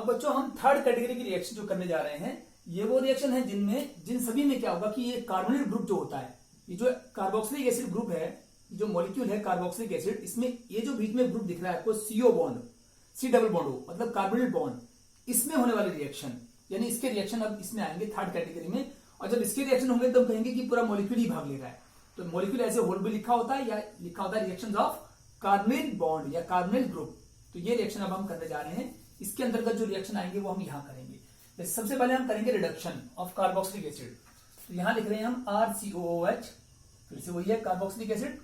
अब बच्चों हम थर्ड कैटेगरी की रिएक्शन जो करने जा रहे हैं, ये वो रिएक्शन है जिन सभी में क्या होगा कि ये कार्बोनिल ग्रुप जो होता है, ये जो कार्बोक्सिलिक एसिड ग्रुप है, जो मॉलिक्यूल है कार्बोक्सिलिक एसिड, इसमें ये जो बीच में ग्रुप दिख रहा है आपको CO bond, C double bond O मतलब कार्बोनिल बॉन्ड, इसमें होने वाले रिएक्शन, यानी इसके रिएक्शन अब इसमें आएंगे थर्ड कैटेगरी में। और जब इसके रिएक्शन होंगे तो हम कहेंगे कि पूरा मॉलिक्यूल ही भाग ले रहा है। तो मॉलिक्यूल ऐसे होल भी लिखा होता है या लिखा होता है रिएक्शंस ऑफ कार्बोनिल बॉन्ड या कार्बोनिल ग्रुप। तो ये रिएक्शन अब हम करने जा रहे हैं। इसके अंतर्गत जो रिएक्शन आएंगे वो हम यहाँ करेंगे। सबसे पहले हम करेंगे रिडक्शन ऑफ कार्बोक्सिलिक एसिड। तो यहाँ लिख रहे हैं हम RCOOH, फिर से वही है कार्बोक्सिलिक एसिड।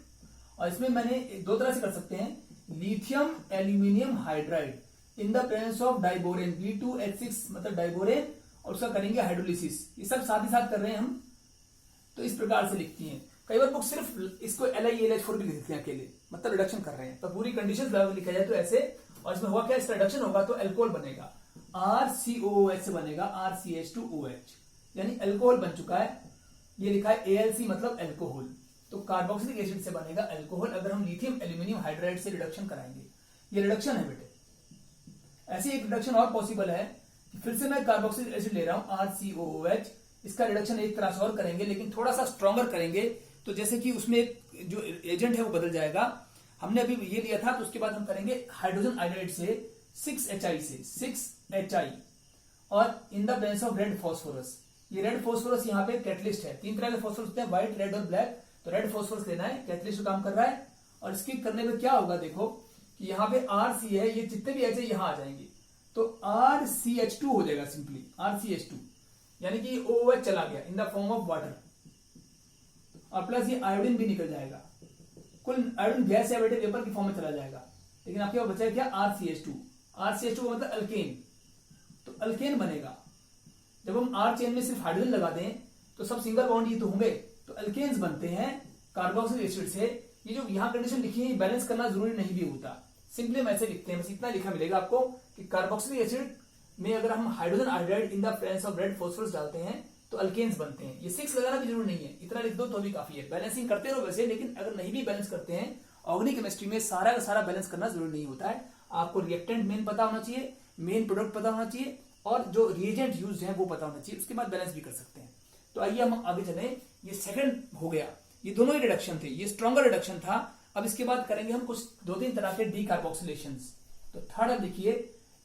और इसमें मैंने दो तरह से कर सकते हैं, lithium aluminium hydride in the presence of diborane B2H6 मतलब डाइबोरेन, और उसका करेंगे हाइड्रोलिसिस। ये सब साथ ही साथ कर रहे हैं हम। तो इस प्रकार से लिखती हैं। कई बार बुक सिर्फ इसको LiAlH4 भी लिख देते हैं अकेले, मतलब रिडक्शन कर रहे हैं। तो पूरी कंडीशन लिखा जाए तो ऐसे, और इसमें हुआ क्या, इसका रिडक्शन होगा तो अल्कोहल बनेगा, RCOOH से बनेगा RCH2OH, यानी अल्कोहल बन चुका है। ये लिखा है AlC मतलब अल्कोहल। तो कार्बोक्सिलिक एसिड से बनेगा अल्कोहल अगर हम लिथियम एल्यूमिनियम हाइड्राइड से रिडक्शन कराएंगे। ये रिडक्शन है बेटे। ऐसी एक रिडक्शन और पॉसिबल है कि फिर से मैं कार्बोक्सिलिक एसिड ले रहा हूं RCOOH, इसका रिडक्शन एक तरह से और करेंगे लेकिन थोड़ा सा स्ट्रॉन्गर करेंगे। तो जैसे कि उसमें जो एजेंट है वो बदल जाएगा। हमने अभी ये लिया था, तो उसके बाद हम करेंगे हाइड्रोजन आयोडाइड से 6HI और in the presence of red phosphorus. ये रेड फास्फोरस यहाँ पे कैटलिस्ट है। तीन तरह के फास्फोरस होते हैं, व्हाइट, रेड और ब्लैक। तो रेड फास्फोरस लेना है, कैटलिस्ट काम कर रहा है। और इसकी करने में क्या होगा, देखो कि यहाँ पे RC है, ये जितने भी H है यहाँ आ जाएंगे, तो RCH2 हो जाएगा सिंपली, RCH2, यानी कि OH चला गया in the form of water, और प्लस ये आयोडीन भी निकल जाएगा। कुल आयोडीन गैस या बेटे वेपर की फॉर्म में चला जाएगा। लेकिन आपके पास बचा क्या, RCH2 मतलब अल्केन। तो अल्केन बनेगा। जब हम R चेन में सिर्फ हाइड्रोजन लगा दें तो सब सिंगल बॉन्ड ये तो होंगे, तो अल्केन्स बनते हैं कार्बोक्सिलिक एसिड से। ये जो यहाँ कंडीशन लिखी है बैलेंस करना जरूरी नहीं भी होता, सिंपली हम ऐसे लिखते हैं। बस इतना लिखा मिलेगा आपको कि कार्बोक्सिलिक एसिड में अगर हम hydrogen iodide in the presence of red phosphorus डालते हैं तो अल्केन्स बनते हैं। ये 6 लगाना भी जरूरी नहीं है, इतना लिख दो तो भी काफी है। बैलेंसिंग करते रहो वैसे, लेकिन अगर नहीं भी बैलेंस करते हैं, ऑर्गेनिक केमिस्ट्री में सारा का सारा बैलेंस करना जरूरी नहीं होता है। आपको रिएक्टेंट मेन पता होना चाहिए, मेन प्रोडक्ट पता होना चाहिए, और जो रिएजेंट यूज है वो पता होना चाहिए, उसके बाद बैलेंस भी कर सकते हैं। तो आइए हम आगे चलें। ये सेकंड हो गया, ये दोनों ही रिडक्शन थे, ये स्ट्रॉन्गर रिडक्शन था। अब इसके बाद करेंगे हम कुछ 2-3 तरह के डीकार्बोक्सिलेशन। तो थर्ड अब देखिए,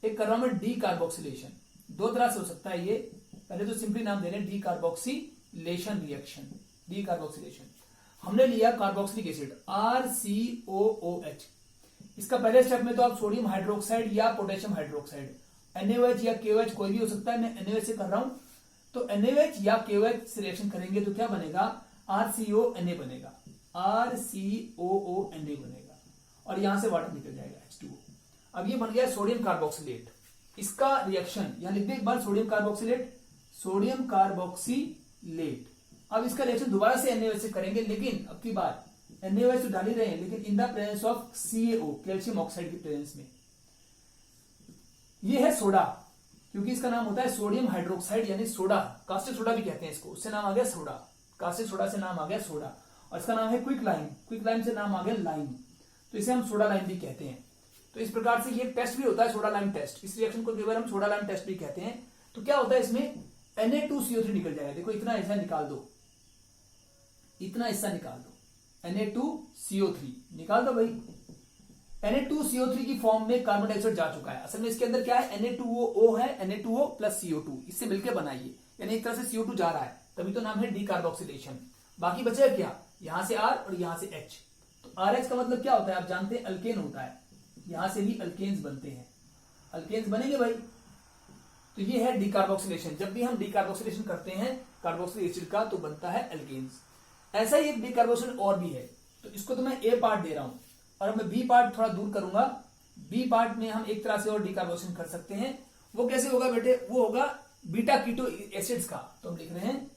एक कर रहा हूं मैं डीकार्बोक्सिलेशन। दो तरह से हो सकता है ये, पहले तो सिंपली नाम दे रहे हैं डीकार्बोक्सिलेशन रिएक्शन। डीकार्बोक्सिलेशन हमने लिया कार्बोक्सिलिक एसिड RCOOH। इसका पहले स्टेप में तो आप सोडियम हाइड्रोक्साइड या पोटेशियम हाइड्रोक्साइड, NaOH या KOH कोई भी हो सकता है, मैं NaOH से कर रहा हूं। तो NaOH या KOH से रिएक्शन करेंगे तो क्या बनेगा, RCONA बनेगा, RCOONA बनेगा, और यहां से वाटर निकल जाएगा H2O। अब ये बन गया सोडियम कार्बोक्सिलेट। इसका रिएक्शन यहां लिख दे एक बार, सोडियम कार्बोक्सिलेट, सोडियम कार्बोक्सिलेट। अब इसका रिएक्शन दोबारा से NaOH से करेंगे, लेकिन अब की बार NaOH तो डाल ही रहे हैं, लेकिन in the presence of CaO, calcium oxide की प्रेजेंस में। ये है सोडा, क्योंकि इसका नाम होता है सोडियम हाइड्रोक्साइड यानी सोडा, कास्टिक सोडा भी कहते हैं इसको, उससे नाम आ गया सोडा। कास्टिक सोडा से नाम आ गया सोडा। और इसका नाम है क्विक लाइम, क्विक लाइम से नाम आ गया लाइम, तो इसे हम सोडा लाइम भी कहते हैं। तो इस प्रकार से ये टेस्ट भी होता है, सोडा लाइम टेस्ट। इस रिएक्शन को कई बार हम सोडा लाइम टेस्ट भी कहते हैं। तो क्या होता है, इसमें Na2CO3 निकल जाएगा। देखो इतना हिस्सा निकाल दो, इतना हिस्सा निकाल दो, Na2CO3 निकाल दो भाई। Na2CO3 की फॉर्म में कार्बन डाइऑक्साइड जा चुका है। असल में इसके अंदर क्या है, Na2O है, Na2O प्लस CO2, इससे मिलकर बनाइए, यानी एक तरह से CO2 जा रहा है, तभी तो नाम है डीकार्बोक्सिलेशन। बाकी बचेगा क्या, यहां से R और यहां से H। तो RH का मतलब क्या होता है, आप जानते हैं, अल्केन होता है। यहां से भी अल्केन्स बनते हैं, अल्केन्स बनेंगे भाई। तो ये है डीकार्बोक्सिलेशन। जब भी हम डीकार्बोक्सिलेशन करते हैं कार्बोक्सिलिक एसिड का तो बनता है अल्केन्स। ऐसा ही एक डीकार्बोक्सिलेशन और भी है, तो इसको तो मैं A पार्ट दे रहा हूं, और मैं B पार्ट थोड़ा दूर करूंगा। B पार्ट में हम एक तरह से और डीकार्बोक्सिलेशन कर सकते हैं। वो कैसे होगा बेटे, वो होगा बीटा कीटो एसिड्स का। तो हम लिख रहे हैं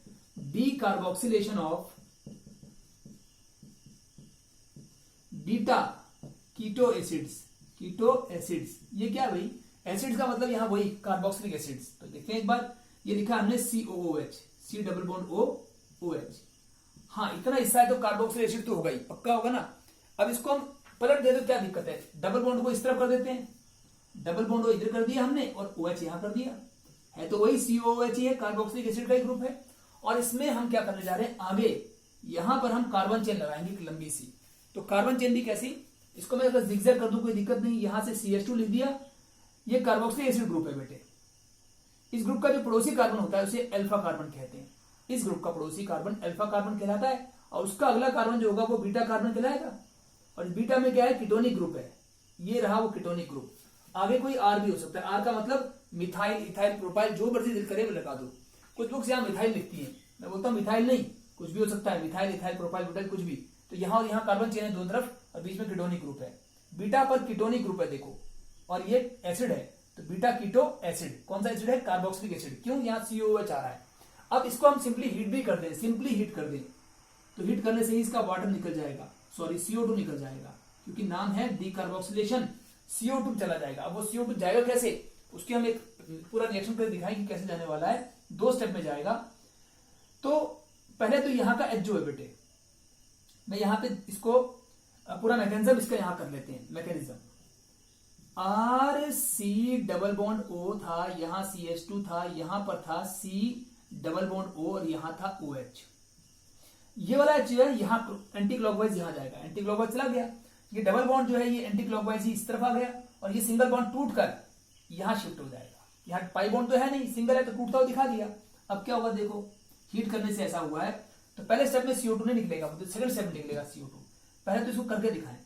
decarboxylation of beta keto acids. Keto acids ये क्या भाई, एसिड्स का मतलब यहां वही कार्बोक्सिलिक एसिड्स। तो देखते हैं एक बार, ये लिखा हमने COOH, C double bond OH। हाँ, इतना हिस्सा है तो कार्बोक्सिलिक एसिड तो होगा ही, पक्का होगा ना। अब इसको हम पलट दे दो, क्या दिक्कत है, डबल बॉन्ड को इस तरफ कर देते हैं, डबल बॉन्ड O इधर कर दिया हमने और OH यहां कर दिया, है तो वही COOH ही है, कार्बोक्सिलिक एसिड का ही ग्रुप है। और इसमें हम क्या करने जा रहे हैं, आगे यहां पर हम कार्बन चेन लगाएंगे एक लंबी सी। तो कार्बन चेन भी कैसी, इसको मैं अगर जिगजैग कर दूं कोई दिक्कत नहीं, यहां से CH2 लिख दिया, ये कार्बोक्सिलिक एसिड ग्रुप है बेटे। इस ग्रुप का जो पड़ोसी कार्बन होता है उसे अल्फा कार्बन कहते हैं। इस ग्रुप का पड़ोसी कार्बन अल्फा कार्बन कहलाता है और उसका अगला कार्बन जो होगा वो बीटा कार्बन कहलाएगा। और बीटा में क्या है, कीटोनिक ग्रुप है, ये रहा वो कीटोनिक ग्रुप। आगे कोई आर भी हो सकता है, आर का मतलब मिथाइल, इथाइल, प्रोपाइल, जो मर्जी दिल करे वो लगा दो। कुछ बुक्स यहाँ मिथाइल लिखती है, मैं बोलता हूँ मिथाइल नहीं, कुछ भी हो सकता है, मिथाइल, इथाइल, प्रोपाइल, ब्यूटाइल, कुछ भी। तो यहाँ और यहाँ कार्बन चेन है दोनों तरफ और बीच में कीटोनिक ग्रुप है। बीटा पर कीटोनिक ग्रुप है देखो, और ये एसिड है तो बीटा कीटो एसिड। कौन सा एसिड है, कार्बोक्सिलिक एसिड। क्यों, यहाँ COOH आ रहा है। अब इसको हम सिंपली हीट भी कर दें, सिंपली हीट कर दें तो हीट करने से ही इसका वाटर निकल जाएगा, सॉरी CO2 निकल जाएगा, क्योंकि नाम है डीकार्बोक्सिलेशन। CO2 चला जाएगा। अब वो CO2 जाएगा कैसे, उसकी हम एक पूरा रिएक्शन करके दिखाएंगे कैसे जाने वाला है। 2 स्टेप में जाएगा। तो पहले तो यहाँ का H जो है बेटे, मैं यहाँ पे इसको पूरा मैकेनिज्म इसका यहाँ कर लेते हैं। Mechanism RC double bond O था, यहां CH2 था, यहां पर था C डबल बॉन्ड O और यहां था OH। ये वाला H है यहाँ एंटी क्लॉकवाइज यहां जाएगा, एंटी क्लॉकवाइज चला गया। ये डबल बॉन्ड जो है ये एंटी क्लॉकवाइज ही इस तरफ आ गया और ये सिंगल बॉन्ड टूटकर यहां शिफ्ट हो जाएगा। यहाँ पाई बॉन्ड तो है नहीं, सिंगल है तो टूटता हुआ दिखा दिया। अब क्या होगा देखो, हीट करने से ऐसा हुआ है। तो पहले स्टेप में CO2 नहीं निकलेगा, तो सेकंड स्टेप में निकलेगा CO2। पहले तो इसको करके दिखाएं।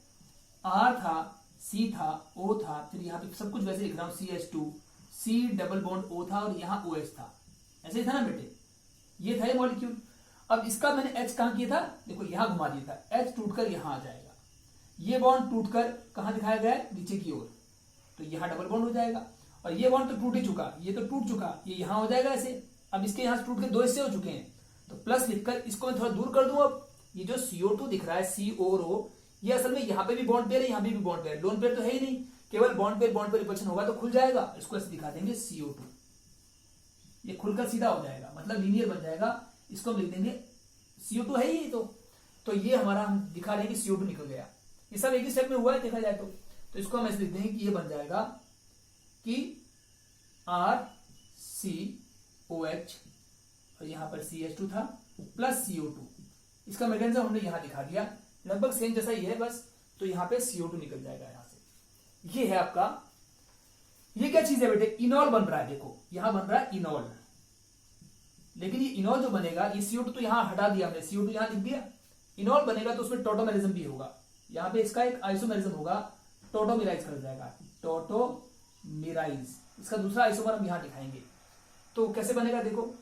R था, C था, O था, फिर यहाँ पे सब कुछ वैसे लिख रहा हूं, CH2, C double bond O था और यहाँ OH था। ऐसे ही था ना बेटे, ये था ये मॉलिक्यूल। अब इसका मैंने H कहां किया था, देखो यहां घुमा दिया था, H टूटकर यहां आ जाएगा। ये बॉन्ड टूटकर कहां दिखाया गया है, नीचे की ओर, तो यहां डबल बॉन्ड हो जाएगा। और ये बॉन्ड तो टूट ही चुका, ये तो टूट चुका, ये यहां हो जाएगा ऐसे। अब इसके यहां से टूट के 2 हिस्से हो चुके हैं, तो प्लस लिखकर इसको मैं थोड़ा दूर कर दूं। अब ये जो CO2 दिख रहा है, C और O, ये असल में यहाँ पे भी बॉन्ड पेयर है, यहाँ पे भी बॉन्ड पेयर, लोन पेयर तो है ही नहीं, केवल बॉन्ड पेयर रिपल्शन होगा तो खुल जाएगा। इसको ऐसे दिखा देंगे CO2, ये खुलकर सीधा हो जाएगा, मतलब लीनियर बन जाएगा। इसको हम लिख देंगे CO2 है ही तो ये हमारा हम दिखा रहे हैं कि CO2 निकल गया। ये सब एक ही स्टेप में हुआ है देखा जाए तो इसको हम ऐसे लिख देंगे कि ये बन जाएगा कि RCOH और यहां पर CH2 था प्लस CO2। इसका मैकेनिज्म हमने यहां दिखा दिया, लगभग सेम जैसा ही है बस। तो यहां पे CO2 निकल जाएगा यहां से। ये है आपका, ये क्या चीज है बेटे, इनॉल बन रहा है। देखो यहां बन रहा है इनॉल, लेकिन ये इनॉल जो बनेगा, ये CO2 तो यहां हटा दिया हमने, CO2 यहां लिख दिया। इनॉल बनेगा तो उसमें टोटोमेरिज्म भी होगा, यहां पे इसका एक आइसोमेरिज्म होगा, टोटोमेराइज कर जाएगा, टोटोमेराइज। इसका दूसरा आइसोमर हम यहां दिखाएंगे। तो कैसे बनेगा देखो,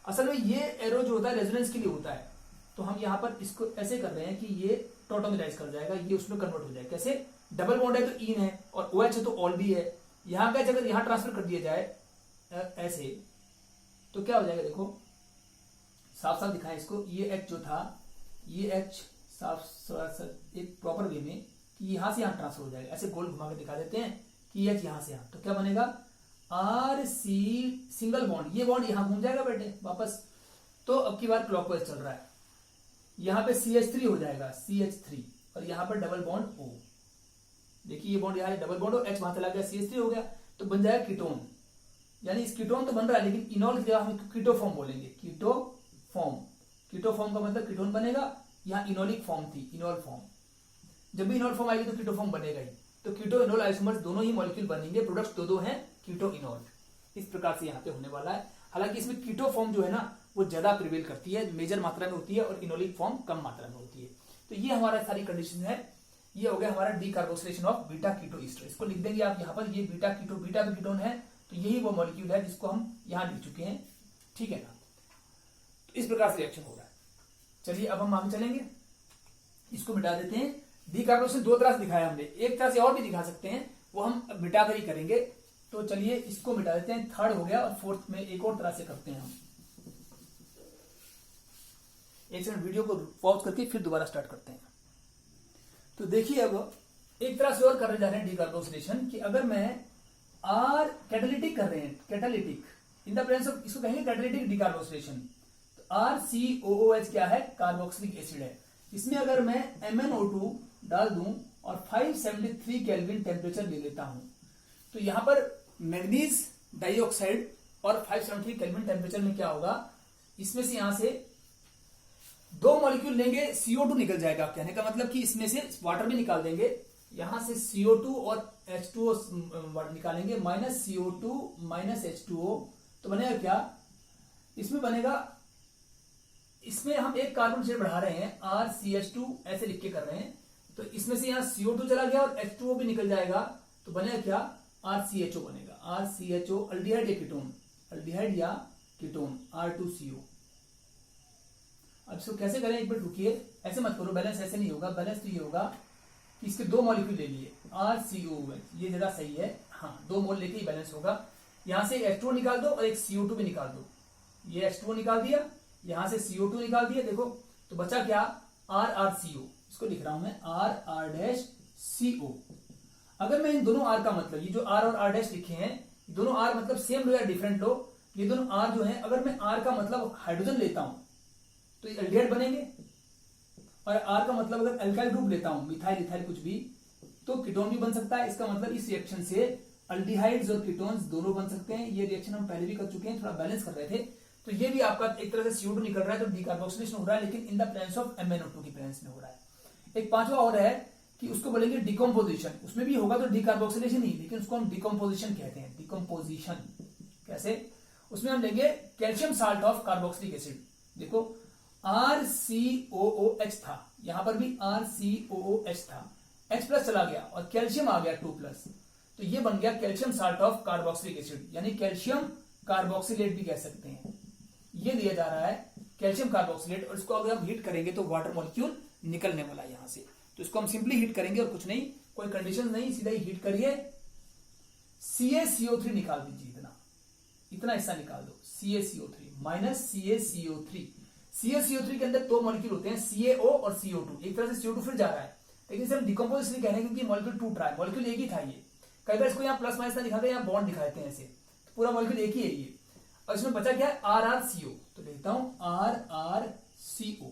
असल में ये एरो जो होता है रेजोनेंस के लिए होता है, तो हम यहां पर इसको ऐसे कर रहे हैं कि ये टोटोमेराइज कर जाएगा, ये उसमें कन्वर्ट हो जाएगा। कैसे, डबल बॉन्ड है तो इन है और OH है तो ऑल भी है। यहां का अगर यहां ट्रांसफर कर दिया जाए ऐसे, तो क्या हो जाएगा देखो, साफ साफ दिखाएं इसको। ये H जो था, ये H साफ एक प्रॉपर वे में कि यहां से यहां ट्रांसफर हो जाएगा। ऐसे गोल घुमा के दिखा देते हैं कि H यहां से यहां, तो क्या बनेगा, RC सिंगल बॉन्ड, ये बॉन्ड यहां घूम जाएगा बेटे वापस। तो अब की बार क्लॉकवाइज चल रहा है, यहां पे CH3 हो जाएगा, CH3, और यहां पर डबल बॉन्ड O। देखिए ये बॉन्ड यहां डबल बॉन्ड O, H वहां चला गया, CH3 हो गया, तो बन जाएगा कीटोन। यानी इस कीटोन तो बन रहा है, लेकिन इनॉल की जगह हम कीटोफॉर्म बोलेंगे, कीटोफॉर्म। कीटोफॉर्म का मतलब कीटोन बनेगा, यहाँ इनोलिक फॉर्म थी, इनॉल फॉर्म। जब भी इनॉल फॉर्म आएगी तो कीटोफॉर्म बनेगा ही। तो कीटो इनॉल आइसोमर्स दोनों ही मॉलिक्यूल बनेंगे, प्रोडक्ट्स दो हैं, कीटो इनॉल। इस प्रकार से यहाँ पे होने वाला है। हालांकि इसमें कीटो फॉर्म जो है ना वो ज्यादा प्रिवेल करती है, मेजर मात्रा में होती है, और इनोलिक फॉर्म कम मात्रा में होती है। तो ये हमारा सारी कंडीशन है। ये हो गया हमारा decarboxylation of beta keto ester. इसको लिख देंगे आप यहाँ पर, ये बीटा कीटो, बीटा भी कीटोन है, तो यही वो मॉलिक्यूल है जिसको हम यहाँ लिख चुके हैं, ठीक है ना। तो इस प्रकार से रिएक्शन हो रहा है। चलिए अब हम आगे चलेंगे, इसको मिटा देते हैं। डीकार्बोक्सिलेशन 2 तरह से दिखाया हमने, एक तरह से और भी दिखा सकते हैं, वो हम मिटा कर ही करेंगे। तो चलिए इसको मिटा देते हैं, 3rd हो गया, और 4th में एक और तरह से करते हैं हम। एक सेकंड वीडियो को पॉज करके फिर दोबारा स्टार्ट करते हैं। तो देखिए अब एक तरह से और करने जा रहे हैं डीकार्बोक्सिलेशन, कि अगर मैं कैटालिटिक कर रहे हैं, catalytic in the presence of, इसको कहेंगे कैटालिटिक डीकार्बोक्सिलेशन। तो RCOOH क्या है, कार्बोक्सिलिक एसिड है। इसमें अगर मैं MnO2 डाल दूं और 573 केल्विन टेम्परेचर ले लेता हूं, तो यहां पर मैग्नीज डाइऑक्साइड और 573 केल्विन टेम्परेचर में क्या होगा, इसमें से यहां से 2 मॉलिक्यूल लेंगे, CO2 निकल जाएगा। कहने का मतलब कि इसमें से वाटर भी निकाल देंगे, यहां से CO2 और H2O निकालेंगे, माइनस CO2 माइनस H2O, तो बनेगा क्या, इसमें बनेगा, इसमें हम एक कार्बन शेयर बढ़ा रहे हैं, RCH2 ऐसे लिख के कर रहे हैं, तो इसमें से यहां CO2 चला गया और H2O भी निकल जाएगा, तो बनेगा क्या, RCHO बनेगा। RCHO अल्डिहाइड या कीटोन, अल्डिहाइड या कीटोन, R2CO। अब इसको कैसे करें, एक बार रुकिए, ऐसे मत करो, बैलेंस ऐसे नहीं होगा। बैलेंस तो ये होगा कि इसके 2 मॉलिक्यूल ले लिए, RCOH, ये ज्यादा सही है, हाँ 2 मोल लेके ही बैलेंस होगा। यहां से H2O निकाल दो और एक CO2 भी निकाल दो, ये H2O निकाल दिया, यहां से CO2 निकाल दिया, देखो तो बचा क्या, RRCO, इसको लिख रहा हूं मैं RR-CO। अगर मैं इन दोनों R का मतलब, ये जो R और R' लिखे हैं, दोनों R मतलब सेम लो या डिफरेंट लो, ये दोनों R जो है, अगर मैं R का मतलब हाइड्रोजन लेता हूं तो ये एल्डिहाइड बनेंगे, और R का मतलब अगर अल्काइल ग्रुप लेता हूं, मिथाइल इथाइल कुछ भी, तो कीटोन भी बन सकता है। इसका मतलब इस रिएक्शन से अल्डिहाइड्स और कीटोन्स दोनों बन सकते हैं। ये रिएक्शन हम पहले भी कर चुके हैं, थोड़ा बैलेंस कर रहे थे। तो ये भी आपका एक तरह से CO2 निकल रहा है, तो डीकार्बोक्सिलेशन हो रहा है, लेकिन in the presence of MnO2 की प्रेजेंस में हो रहा है। एक पांचवा और है कि उसको बोलेंगे डिकम्पोजिशन, उसमें भी होगा तो डीकार्बोक्सिलेशन ही, लेकिन उसको हम डिकम्पोजिशन कहते हैं। डिकम्पोजिशन कैसे, उसमें हम लेंगे calcium salt of carboxylic acid, देखो RCOOH था, यहां पर भी RCOOH था, H प्लस चला गया और कैल्शियम आ गया 2 प्लस, तो ये बन गया calcium salt of carboxylic acid, यानी कैल्शियम कार्बोक्सिलेट भी कह सकते हैं। ये दिया जा रहा है कैल्शियम कार्बोक्सिलेट, और इसको अगर हम हीट करेंगे तो वाटर मॉलिक्यूल निकलने वाला है यहां से, तो इसको हम सिंपली हीट करेंगे और कुछ नहीं, कोई कंडीशन नहीं, सीधा ही हीट करिए। CaCO3 निकाल दीजिए, इतना हिस्सा निकाल दो, CaCO3 माइनस CaCO3। CaCO3 के अंदर 2 मॉलिक्यूल होते हैं, CaO और CO2, एक तरह से CO2 फिर जा रहा है, लेकिन इसे हम डिकम्पोज इसलिए कह रहे हैं क्योंकि मॉलिक्यूल टूट रहा है, मॉलिक्यूल एक ही था ये। कई बार इसको यहाँ प्लस माइनस ना दिखाते हैं, यहाँ बॉन्ड दिखाते हैं ऐसे, तो पूरा मॉलिक्यूल एक ही है ये। और इसमें बचा क्या है, RRCO, तो लिखता हूं RRCO।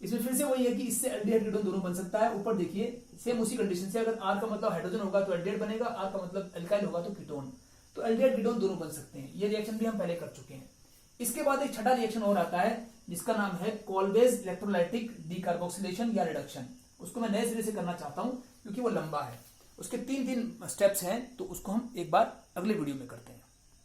इसमें फिर से वही है कि इससे एल्डिहाइड कीटोन दोनों बन सकता है। ऊपर देखिए सेम उसी कंडीशन से, अगर R का मतलब हाइड्रोजन होगा तो एल्डिहाइड बनेगा, R का मतलब एल्काइल होगा तो कीटोन, तो एल्डिहाइड कीटोन दोनों बन सकते हैं। ये रिएक्शन भी हम पहले कर चुके हैं। इसके बाद एक छठा रिएक्शन और आता है जिसका नाम है कोल्बेज इलेक्ट्रोलाइटिक डीकार्बोक्सिलेशन या रिडक्शन। उसको मैं नए सिरे से करना चाहता हूं क्योंकि वो लंबा है, उसके 3 स्टेप्स हैं, तो उसको हम एक बार अगले वीडियो में करते हैं।